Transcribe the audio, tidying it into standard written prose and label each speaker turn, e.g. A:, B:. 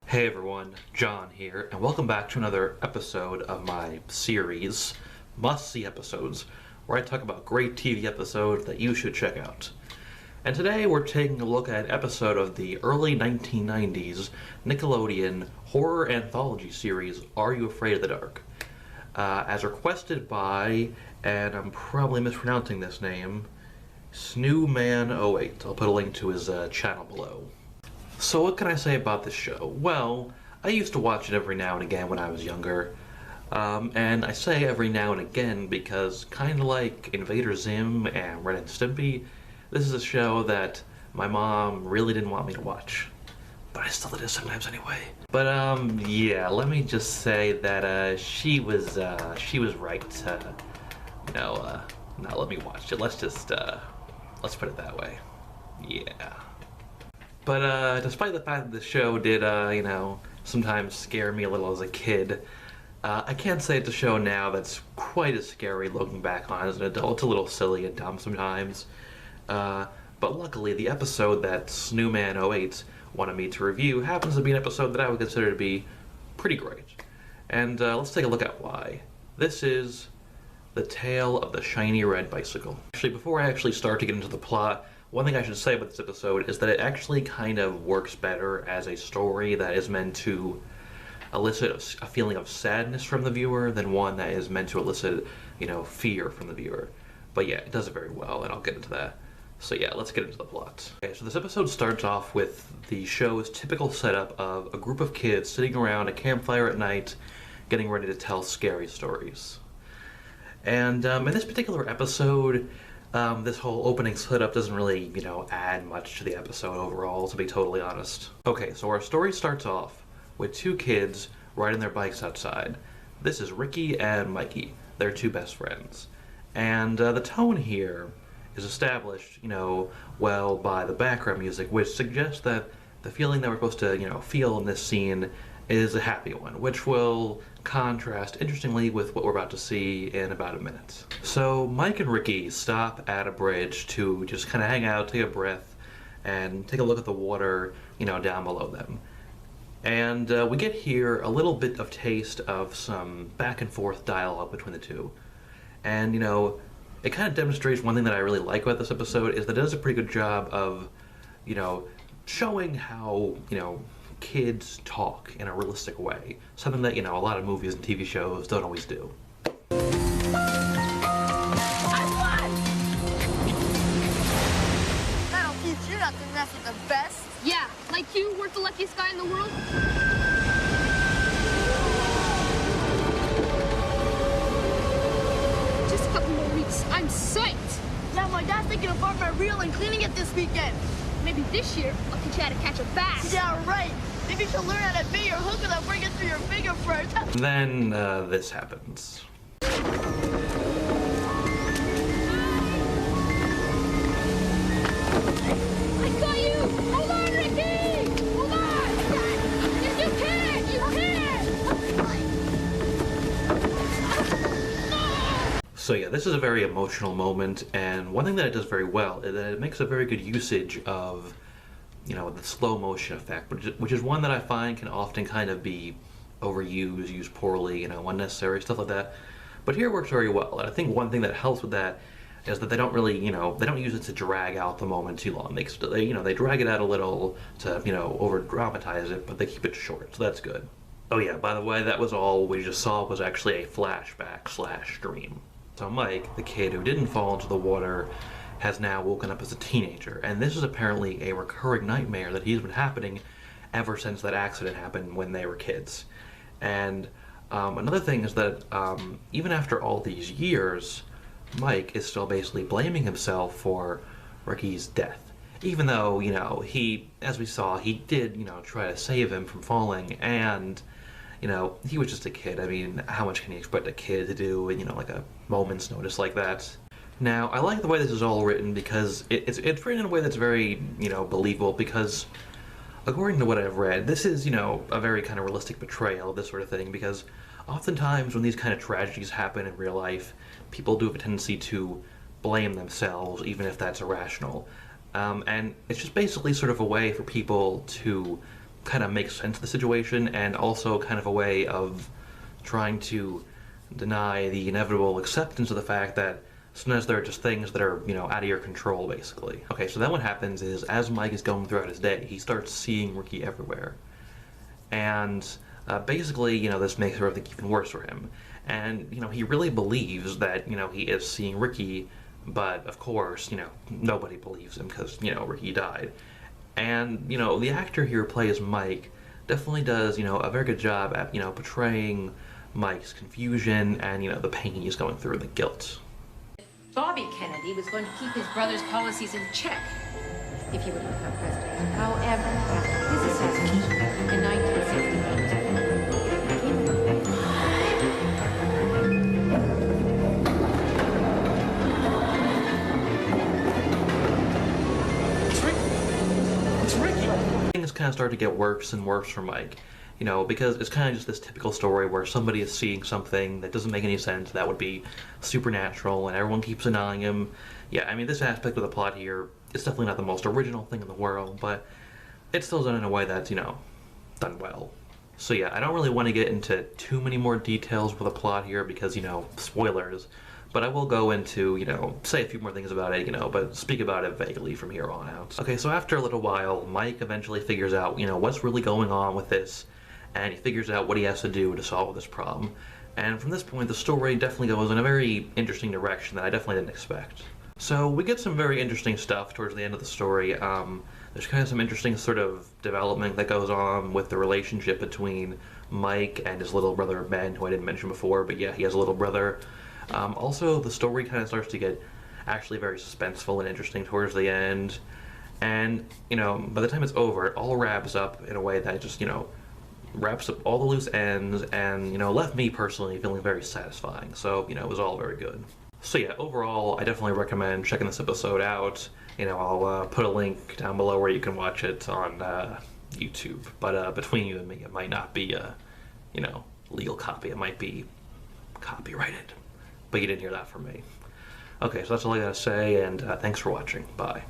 A: Hey everyone, John here, and welcome back to another episode of my series, Must-See Episodes, where I talk about great TV episodes that you should check out. And today we're taking a look at an episode of the early 1990s Nickelodeon horror anthology series, Are You Afraid of the Dark? As requested by, and I'm probably mispronouncing this name, Snooman08. I'll put a link to his channel below. So what can I say about this show? Well, I used to watch it every now and again when I was younger. And I say every now and again because, kind of like Invader Zim and Ren and Stimpy, this is a show that my mom really didn't want me to watch. But I still did sometimes anyway. But yeah, let me just say that she was right to, not let me watch it. Let's put it that way. Yeah. But despite the fact that the show did, sometimes scare me a little as a kid, I can't say it's a show now that's quite as scary looking back on as an adult. It's a little silly and dumb sometimes. But luckily, the episode that Snooman08 wanted me to review happens to be an episode that I would consider to be pretty great. And let's take a look at why. This is The Tale of the Shiny Red Bicycle. Actually, before I start to get into the plot, one thing I should say about this episode is that it actually kind of works better as a story that is meant to elicit a feeling of sadness from the viewer than one that is meant to elicit, fear from the viewer. But yeah, it does it very well, and I'll get into that. So yeah, let's get into the plot. Okay, so this episode starts off with the show's typical setup of a group of kids sitting around a campfire at night, getting ready to tell scary stories. And in this particular episode, this whole opening setup doesn't really, add much to the episode overall, to be totally honest. Okay, so our story starts off with two kids riding their bikes outside. This is Ricky and Mikey. They're two best friends. And the tone here is established, well by the background music, which suggests that the feeling that we're supposed to, feel in this scene is a happy one, which will contrast interestingly with what we're about to see in about a minute. So Mike and Ricky stop at a bridge to just kind of hang out, take a breath, and take a look at the water, down below them. And we get here a little bit of taste of some back and forth dialogue between the two. And, it kind of demonstrates one thing that I really like about this episode is that it does a pretty good job of, showing how, kids talk in a realistic way. Something that, a lot of movies and TV shows don't always do.
B: That'll teach you not to mess with the best.
C: Yeah, like you weren't the luckiest guy in the world. Just a couple more weeks. I'm psyched.
B: Yeah, my dad's thinking of farming my reel and cleaning it this weekend.
C: Maybe this year I'll teach you how to catch a bass.
B: Yeah, right. Maybe you should learn how to bait your hook without bring it through your finger first.
A: Then this happens.
C: I got you! Hold on, Ricky! Hold on! You can!
A: So yeah, this is a very emotional moment, and one thing that it does very well is that it makes a very good usage of, the slow motion effect, which is one that I find can often kind of be overused, used poorly, unnecessary, stuff like that. But here it works very well, and I think one thing that helps with that is that they don't really, they don't use it to drag out the moment too long. They drag it out a little to, over dramatize it, but they keep it short, so that's good. Oh yeah, by the way, that was all we just saw was actually a flashback/dream. So Mike, the kid who didn't fall into the water, has now woken up as a teenager, and this is apparently a recurring nightmare that he's been happening ever since that accident happened when they were kids. And another thing is that even after all these years, Mike is still basically blaming himself for Ricky's death. Even though, he, as we saw, he did, try to save him from falling, and, he was just a kid. I mean, how much can you expect a kid to do in, like a moment's notice like that? Now, I like the way this is all written because it's written in a way that's very, believable, because according to what I've read, this is, a very kind of realistic portrayal of this sort of thing, because oftentimes when these kind of tragedies happen in real life, people do have a tendency to blame themselves, even if that's irrational. And it's just basically sort of a way for people to kind of make sense of the situation, and also kind of a way of trying to deny the inevitable acceptance of the fact that sometimes there are just things that are, out of your control, basically. Okay, so then what happens is, as Mike is going throughout his day, he starts seeing Ricky everywhere. And basically, this makes everything even worse for him. And, he really believes that, he is seeing Ricky, but of course, nobody believes him because, Ricky died. And, the actor here who plays Mike definitely does, a very good job at, portraying Mike's confusion and, the pain he's going through, the guilt.
D: Bobby Kennedy was going to keep his brother's policies in check if he were to become president. However, after his assassination in 1963.
A: Things kind of start to get worse and worse for Mike. Because it's kind of just this typical story where somebody is seeing something that doesn't make any sense, that would be supernatural, and everyone keeps denying him. Yeah, I mean, this aspect of the plot here is definitely not the most original thing in the world, but it's still done in a way that's, done well. So yeah, I don't really want to get into too many more details with the plot here because, spoilers, but I will go into, say a few more things about it, but speak about it vaguely from here on out. Okay, so after a little while, Mike eventually figures out, what's really going on with this, and he figures out what he has to do to solve this problem. And from this point, the story definitely goes in a very interesting direction that I definitely didn't expect. So we get some very interesting stuff towards the end of the story. There's kind of some interesting sort of development that goes on with the relationship between Mike and his little brother Ben, who I didn't mention before, but yeah, he has a little brother. Also, the story kind of starts to get actually very suspenseful and interesting towards the end. And, by the time it's over, it all wraps up in a way that just, wraps up all the loose ends and, left me personally feeling very satisfying. So, it was all very good. So yeah, overall, I definitely recommend checking this episode out. I'll put a link down below where you can watch it on YouTube. But between you and me, it might not be a, legal copy. It might be copyrighted. But you didn't hear that from me. Okay, so that's all I gotta say, and thanks for watching. Bye.